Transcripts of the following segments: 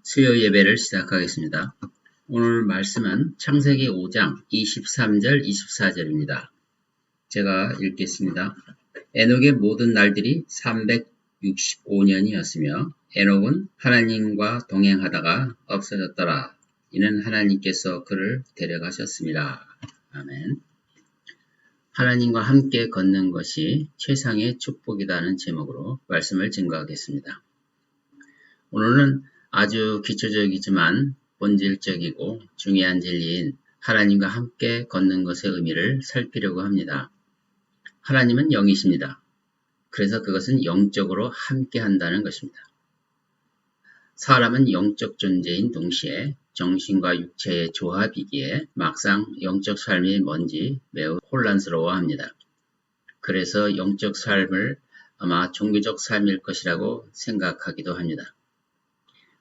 수요 예배를 시작하겠습니다. 오늘 말씀은 창세기 5장 23절 24절입니다. 제가 읽겠습니다. 에녹의 모든 날들이 365년이었으며 에녹은 하나님과 동행하다가 없어졌더라. 이는 하나님께서 그를 데려가셨습니다. 아멘. 하나님과 함께 걷는 것이 최상의 축복이라는 제목으로 말씀을 증거하겠습니다. 오늘은 아주 기초적이지만 본질적이고 중요한 진리인 하나님과 함께 걷는 것의 의미를 살피려고 합니다. 하나님은 영이십니다. 그래서 그것은 영적으로 함께 한다는 것입니다. 사람은 영적 존재인 동시에 정신과 육체의 조합이기에 막상 영적 삶이 뭔지 매우 혼란스러워합니다. 그래서 영적 삶을 아마 종교적 삶일 것이라고 생각하기도 합니다.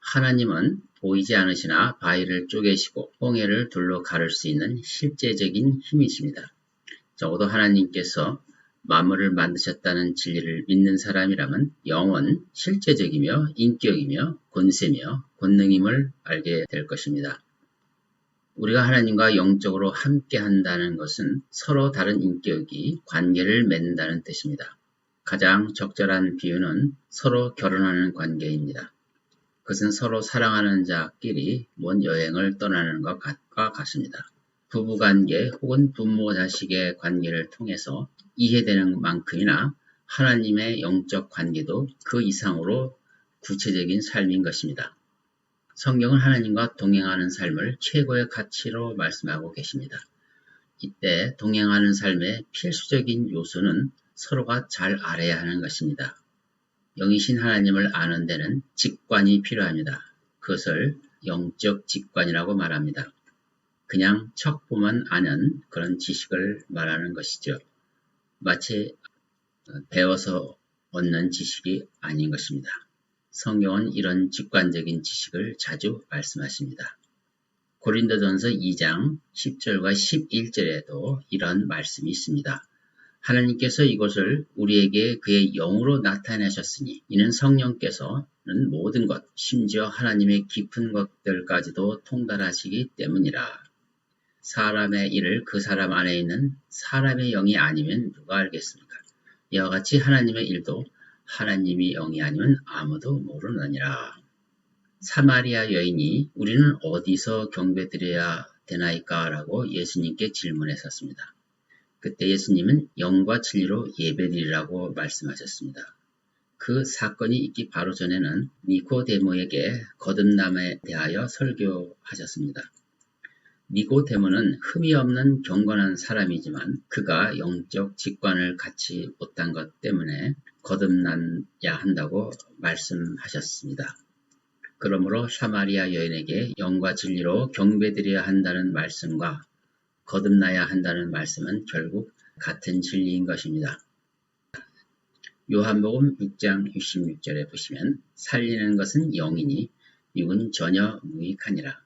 하나님은 보이지 않으시나 바위를 쪼개시고 홍해를 둘로 가를 수 있는 실제적인 힘이십니다. 적어도 하나님께서 만물을 만드셨다는 진리를 믿는 사람이라면 영은 실제적이며 인격이며 권세며 권능임을 알게 될 것입니다. 우리가 하나님과 영적으로 함께 한다는 것은 서로 다른 인격이 관계를 맺는다는 뜻입니다. 가장 적절한 비유는 서로 결혼하는 관계입니다. 그것은 서로 사랑하는 자끼리 먼 여행을 떠나는 것과 같습니다. 부부관계 혹은 부모 자식의 관계를 통해서 이해되는 만큼이나 하나님의 영적 관계도 그 이상으로 구체적인 삶인 것입니다. 성경은 하나님과 동행하는 삶을 최고의 가치로 말씀하고 계십니다. 이때 동행하는 삶의 필수적인 요소는 서로가 잘 알아야 하는 것입니다. 영이신 하나님을 아는 데는 직관이 필요합니다. 그것을 영적 직관이라고 말합니다. 그냥 척 보면 아는 그런 지식을 말하는 것이죠. 마치 배워서 얻는 지식이 아닌 것입니다. 성경은 이런 직관적인 지식을 자주 말씀하십니다. 고린도전서 2장 10절과 11절에도 이런 말씀이 있습니다. 하나님께서 이것을 우리에게 그의 영으로 나타내셨으니 이는 성령께서는 모든 것, 심지어 하나님의 깊은 것들까지도 통달하시기 때문이라. 사람의 일을 그 사람 안에 있는 사람의 영이 아니면 누가 알겠습니까? 이와 같이 하나님의 일도 하나님이 영이 아니면 아무도 모르느니라. 사마리아 여인이 우리는 어디서 경배드려야 되나이까? 라고 예수님께 질문했었습니다. 그때 예수님은 영과 진리로 예배드리라고 말씀하셨습니다. 그 사건이 있기 바로 전에는 니고데모에게 거듭남에 대하여 설교하셨습니다. 니고데모는 흠이 없는 경건한 사람이지만 그가 영적 직관을 갖지 못한 것 때문에 거듭나야 한다고 말씀하셨습니다. 그러므로 사마리아 여인에게 영과 진리로 경배드려야 한다는 말씀과 거듭나야 한다는 말씀은 결국 같은 진리인 것입니다. 요한복음 6장 66절에 보시면 살리는 것은 영이니 육은 전혀 무익하니라.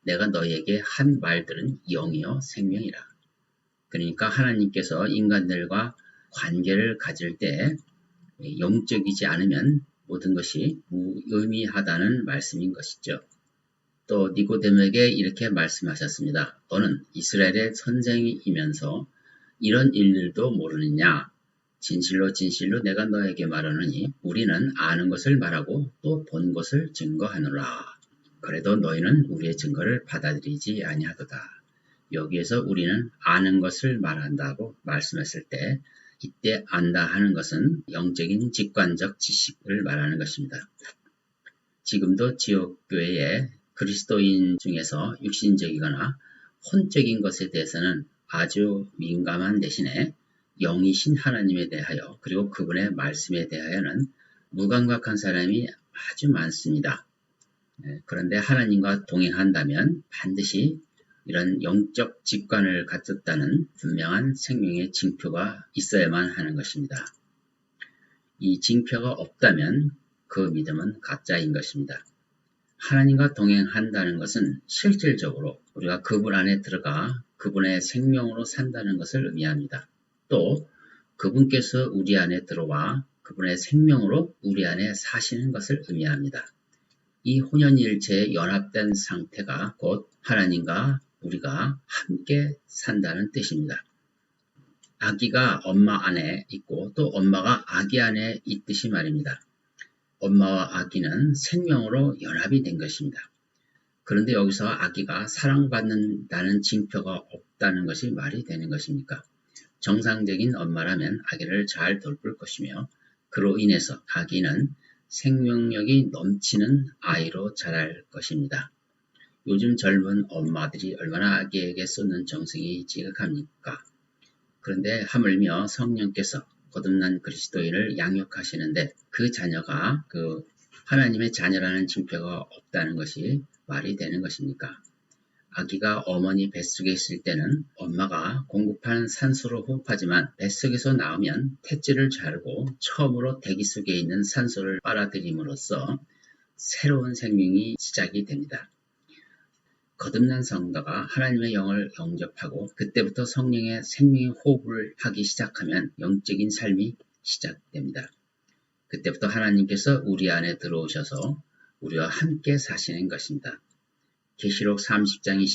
내가 너희에게 한 말들은 영이요 생명이라. 그러니까 하나님께서 인간들과 관계를 가질 때 영적이지 않으면 모든 것이 무의미하다는 말씀인 것이죠. 또 니고데모에게 이렇게 말씀하셨습니다. 너는 이스라엘의 선생이면서 이런 일들도 모르느냐? 진실로 진실로 내가 너에게 말하노니 우리는 아는 것을 말하고 또 본 것을 증거하노라. 그래도 너희는 우리의 증거를 받아들이지 아니하도다. 여기에서 우리는 아는 것을 말한다고 말씀했을 때 이때 안다 하는 것은 영적인 직관적 지식을 말하는 것입니다. 지금도 지역교회에 그리스도인 중에서 육신적이거나 혼적인 것에 대해서는 아주 민감한 대신에 영이신 하나님에 대하여 그리고 그분의 말씀에 대하여는 무감각한 사람이 아주 많습니다. 그런데 하나님과 동행한다면 반드시 이런 영적 직관을 갖췄다는 분명한 생명의 징표가 있어야만 하는 것입니다. 이 징표가 없다면 그 믿음은 가짜인 것입니다. 하나님과 동행한다는 것은 실질적으로 우리가 그분 안에 들어가 그분의 생명으로 산다는 것을 의미합니다. 또 그분께서 우리 안에 들어와 그분의 생명으로 우리 안에 사시는 것을 의미합니다. 이 혼연일체에 연합된 상태가 곧 하나님과 우리가 함께 산다는 뜻입니다. 아기가 엄마 안에 있고 또 엄마가 아기 안에 있듯이 말입니다. 엄마와 아기는 생명으로 연합이 된 것입니다. 그런데 여기서 아기가 사랑받는다는 징표가 없다는 것이 말이 되는 것입니까? 정상적인 엄마라면 아기를 잘 돌볼 것이며 그로 인해서 아기는 생명력이 넘치는 아이로 자랄 것입니다. 요즘 젊은 엄마들이 얼마나 아기에게 쏟는 정성이 지극합니까? 그런데 하물며 성령께서 거듭난 그리스도인을 양육하시는데 그 자녀가 하나님의 자녀라는 징표가 없다는 것이 말이 되는 것입니까? 아기가 어머니 뱃속에 있을 때는 엄마가 공급하는 산소로 호흡하지만 뱃속에서 나오면 탯줄을 자르고 처음으로 대기 속에 있는 산소를 빨아들임으로써 새로운 생명이 시작이 됩니다. 거듭난 성도가 하나님의 영을 영접하고 그때부터 성령의 생명의 호흡을 하기 시작하면 영적인 삶이 시작됩니다. 그때부터 하나님께서 우리 안에 들어오셔서 우리와 함께 사시는 것입니다. 계시록 30장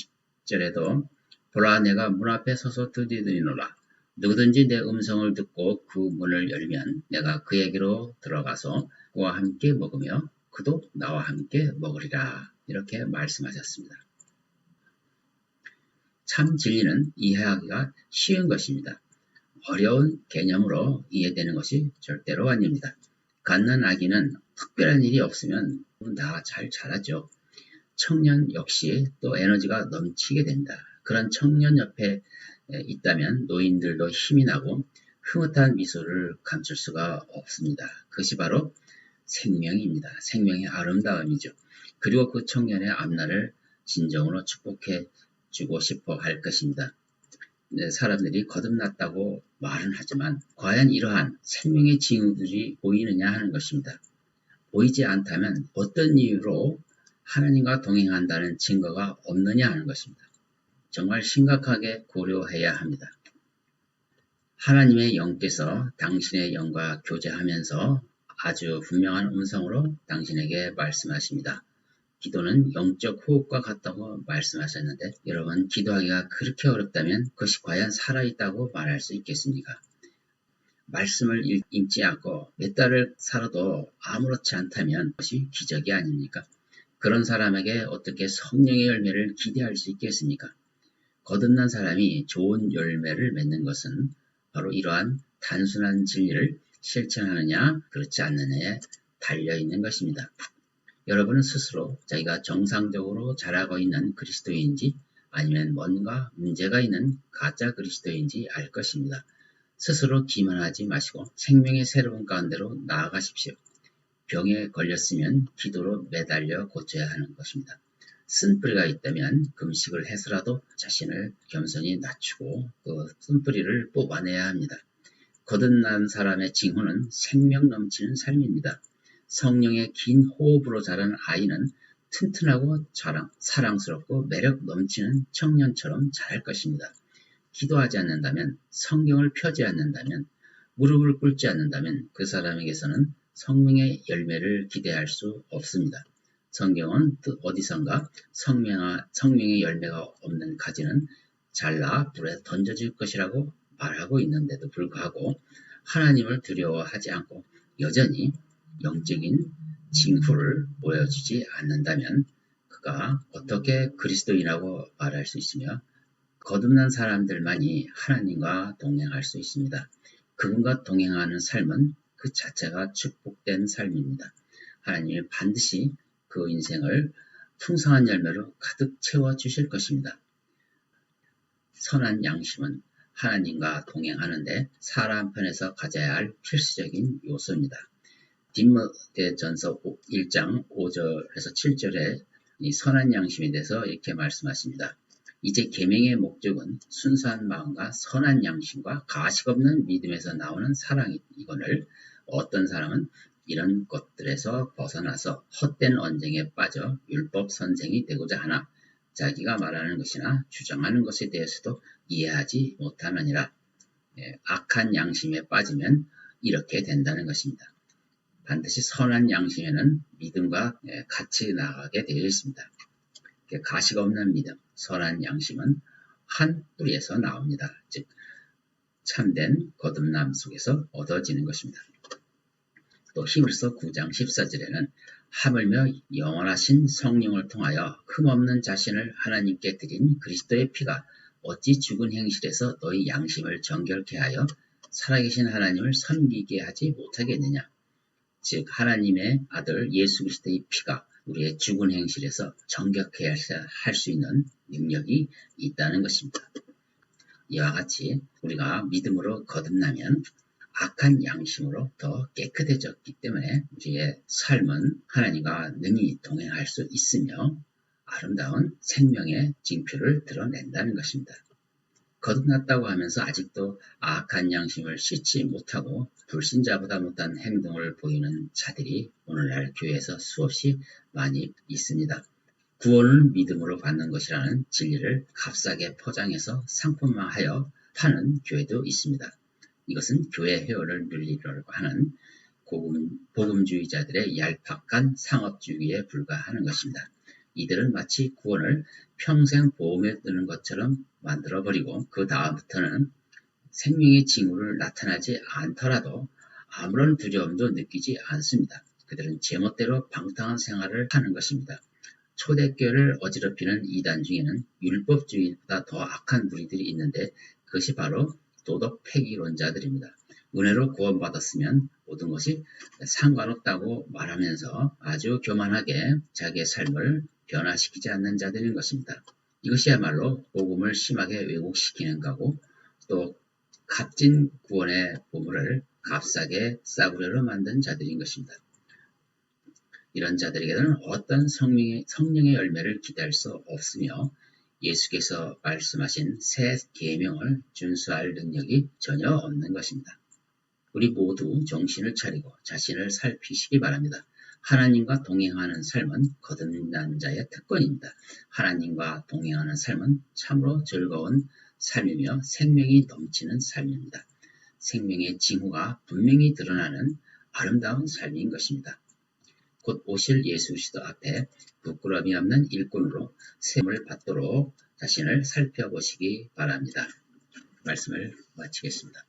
20절에도 보라 내가 문 앞에 서서 두드리노라. 누구든지 내 음성을 듣고 그 문을 열면 내가 그에게로 들어가서 그와 함께 먹으며 그도 나와 함께 먹으리라. 이렇게 말씀하셨습니다. 참 진리는 이해하기가 쉬운 것입니다. 어려운 개념으로 이해되는 것이 절대로 아닙니다. 갓난 아기는 특별한 일이 없으면 다 잘 자라죠. 청년 역시 또 에너지가 넘치게 됩니다. 그런 청년 옆에 있다면 노인들도 힘이 나고 흐뭇한 미소를 감출 수가 없습니다. 그것이 바로 생명입니다. 생명의 아름다움이죠. 그리고 그 청년의 앞날을 진정으로 축복해 주고 싶어 할 것입니다. 사람들이 거듭났다고 말은 하지만 과연 이러한 생명의 징후들이 보이느냐 하는 것입니다. 보이지 않다면 어떤 이유로 하나님과 동행한다는 증거가 없느냐 하는 것입니다. 정말 심각하게 고려해야 합니다. 하나님의 영께서 당신의 영과 교제하면서 아주 분명한 음성으로 당신에게 말씀하십니다. 기도는 영적 호흡과 같다고 말씀하셨는데 여러분 기도하기가 그렇게 어렵다면 그것이 과연 살아있다고 말할 수 있겠습니까? 말씀을 읽지 않고 몇 달을 살아도 아무렇지 않다면 그것이 기적이 아닙니까? 그런 사람에게 어떻게 성령의 열매를 기대할 수 있겠습니까? 거듭난 사람이 좋은 열매를 맺는 것은 바로 이러한 단순한 진리를 실천하느냐 그렇지 않느냐에 달려있는 것입니다. 여러분은 스스로 자기가 정상적으로 자라고 있는 그리스도인지 아니면 뭔가 문제가 있는 가짜 그리스도인지 알 것입니다. 스스로 기만하지 마시고 생명의 새로운 가운데로 나아가십시오. 병에 걸렸으면 기도로 매달려 고쳐야 하는 것입니다. 쓴뿌리가 있다면 금식을 해서라도 자신을 겸손히 낮추고 그 쓴뿌리를 뽑아내야 합니다. 거듭난 사람의 징후는 생명 넘치는 삶입니다. 성령의 긴 호흡으로 자란 아이는 튼튼하고 사랑스럽고 매력 넘치는 청년처럼 자랄 것입니다. 기도하지 않는다면, 성경을 펴지 않는다면, 무릎을 꿇지 않는다면 그 사람에게서는 성령의 열매를 기대할 수 없습니다. 성경은 어디선가 성령의 열매가 없는 가지는 잘라 불에 던져질 것이라고 말하고 있는데도 불구하고 하나님을 두려워하지 않고 여전히 영적인 징후를 보여주지 않는다면 그가 어떻게 그리스도인이라고 말할 수 있으며 거듭난 사람들만이 하나님과 동행할 수 있습니다. 그분과 동행하는 삶은 그 자체가 축복된 삶입니다. 하나님이 반드시 그 인생을 풍성한 열매로 가득 채워주실 것입니다. 선한 양심은 하나님과 동행하는데 사람 편에서 가져야 할 필수적인 요소입니다. 디모데전서 1장 5절에서 7절에 이 선한 양심에 대해서 이렇게 말씀하십니다. 이제 계명의 목적은 순수한 마음과 선한 양심과 가식 없는 믿음에서 나오는 사랑이거늘 어떤 사람은 이런 것들에서 벗어나서 헛된 언쟁에 빠져 율법 선생이 되고자 하나 자기가 말하는 것이나 주장하는 것에 대해서도 이해하지 못하느니라. 악한 양심에 빠지면 이렇게 된다는 것입니다. 반드시 선한 양심에는 믿음과 같이 나가게 되어 있습니다. 가식 없는 믿음, 선한 양심은 한 뿌리에서 나옵니다. 즉 참된 거듭남 속에서 얻어지는 것입니다. 또 히브리서 9장 14절에는 하물며 영원하신 성령을 통하여 흠없는 자신을 하나님께 드린 그리스도의 피가 어찌 죽은 행실에서 너희 양심을 정결케 하여 살아계신 하나님을 섬기게 하지 못하겠느냐. 즉 하나님의 아들 예수 그리스도의 피가 우리의 죽은 행실에서 정결케 할 수 있는 능력이 있다는 것입니다. 이와 같이 우리가 믿음으로 거듭나면 악한 양심으로 더 깨끗해졌기 때문에 우리의 삶은 하나님과 능히 동행할 수 있으며 아름다운 생명의 징표를 드러낸다는 것입니다. 거듭났다고 하면서 아직도 악한 양심을 씻지 못하고 불신자보다 못한 행동을 보이는 자들이 오늘날 교회에서 수없이 많이 있습니다. 구원을 믿음으로 받는 것이라는 진리를 값싸게 포장해서 상품화하여 파는 교회도 있습니다. 이것은 교회 회원을 늘리려고 하는 복음주의자들의 얄팍한 상업주의에 불과하는 것입니다. 이들은 마치 구원을 평생 보험에 드는 것처럼 만들어버리고 그 다음부터는 생명의 징후를 나타나지 않더라도 아무런 두려움도 느끼지 않습니다. 그들은 제멋대로 방탕한 생활을 하는 것입니다. 초대교회를 어지럽히는 이단 중에는 율법주의보다 더 악한 무리들이 있는데 그것이 바로 도덕 폐기론자들입니다. 은혜로 구원받았으면 모든 것이 상관없다고 말하면서 아주 교만하게 자기의 삶을 변화시키지 않는 자들인 것입니다. 이것이야말로 복음을 심하게 왜곡시키는 거고 또 값진 구원의 보물을 값싸게 싸구려로 만든 자들인 것입니다. 이런 자들에게는 어떤 성령의 열매를 기대할 수 없으며 예수께서 말씀하신 새 계명을 준수할 능력이 전혀 없는 것입니다. 우리 모두 정신을 차리고 자신을 살피시기 바랍니다. 하나님과 동행하는 삶은 거듭난 자의 특권입니다. 하나님과 동행하는 삶은 참으로 즐거운 삶이며 생명이 넘치는 삶입니다. 생명의 징후가 분명히 드러나는 아름다운 삶인 것입니다. 곧 오실 예수 그리스도 앞에 부끄러움이 없는 일꾼으로 세움을 받도록 자신을 살펴보시기 바랍니다. 말씀을 마치겠습니다.